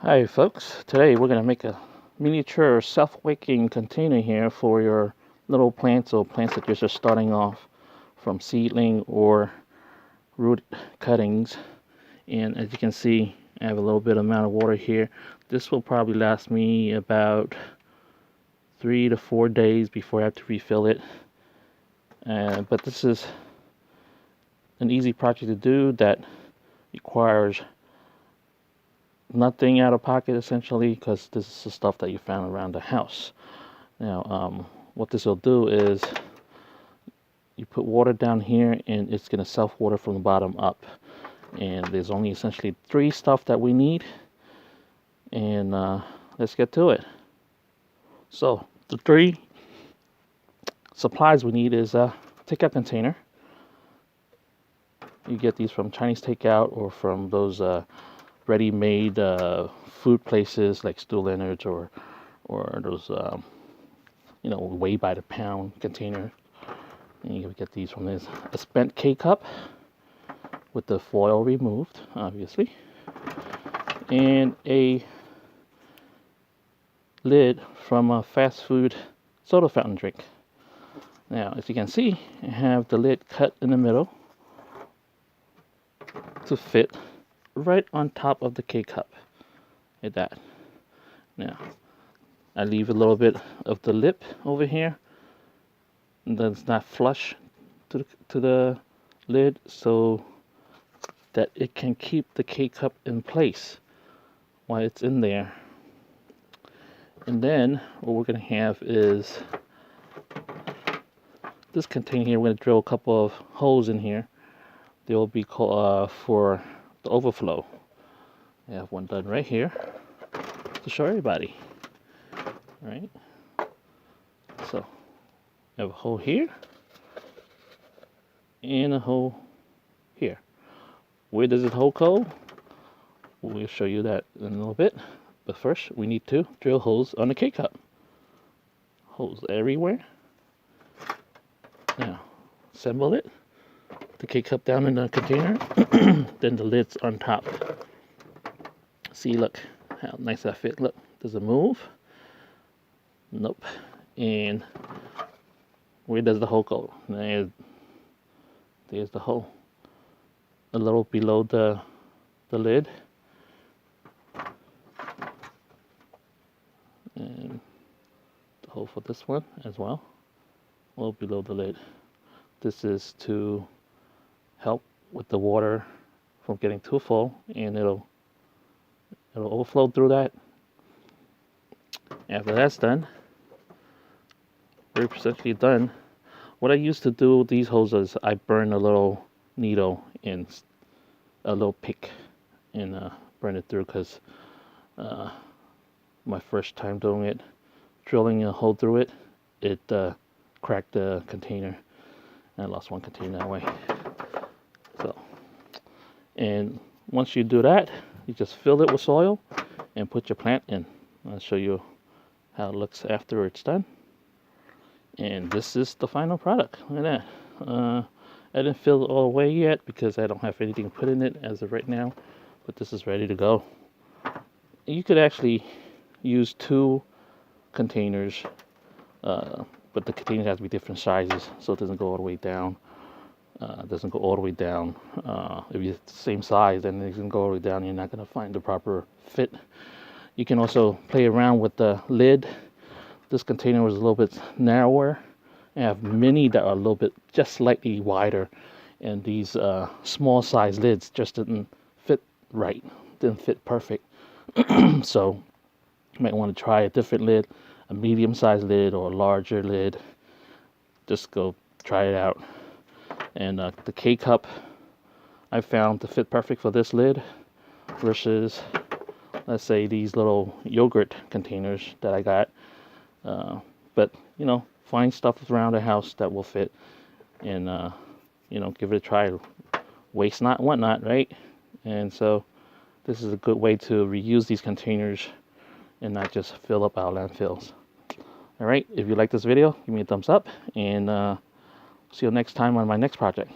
Hi folks, today we're going to make a miniature self-wicking container here for your little plants or plants that you're just starting off from seedling or root cuttings. And as you can see, I have a little bit amount of water here. This will probably last me about 3 to 4 days before I have to refill it. But this is an easy project to do that requires nothing out of pocket essentially, because this is the stuff that you found around the house. Now, what this will do is you put water down here and it's going to self-water from the bottom up. And there's only essentially 3 stuff that we need. And let's get to it. So the 3 supplies we need is a takeout container. You get these from Chinese takeout or from those ready-made food places like Stu Leonard's or those weigh by the pound container. And you can get these from this. A spent K-cup with the foil removed, obviously, and a lid from a fast food soda fountain drink. Now, as you can see, I have the lid cut in the middle to fit right on top of the K-cup, like that. Now, I leave a little bit of the lip over here that's not flush to the lid, so that it can keep the K-cup in place while it's in there. And then what we're going to have is this container here. We're going to drill a couple of holes in here. They will be for the overflow. I have one done right here to show everybody. All right. So I have a hole here and a hole here. Where does this hole go? We'll show you that in a little bit. But first, we need to drill holes on the K-cup. Holes everywhere. Now, assemble it. The K-cup down in the container. Then the lid's on top. See, look how nice that fit. Look, does it move? Nope. And where does the hole go? There's the hole. A little below the lid. And the hole for this one as well. A little below the lid. This is to help with the water from getting too full, and it'll overflow through that. After that's done, we're essentially done. What I used to do with these holes is I burn a little needle and a little pick and burn it through, because my first time doing it, drilling a hole through it, it cracked the container, and I lost one container that way. So, and once you do that, you just fill it with soil and put your plant in. I'll show you how it looks after it's done. And this is the final product. Look at that. I didn't fill it all the way yet because I don't have anything to put in it as of right now, but this is ready to go. You could actually use 2 containers, but the container has to be different sizes, so it doesn't go all the way down. If it's the same size, then it doesn't go all the way down. You're not going to find the proper fit. You can also play around with the lid. This container was a little bit narrower. I have many that are a little bit just slightly wider, and these small size lids just didn't fit right, didn't fit perfect. So you might want to try a different lid, a medium sized lid or a larger lid. Just go try it out. And the K-cup I found to fit perfect for this lid versus, let's say, these little yogurt containers that I got. But find stuff around the house that will fit, and give it a try. Waste not, want not, right? And so this is a good way to reuse these containers and not just fill up our landfills. All right, if you like this video, give me a thumbs up, and see you next time on my next project.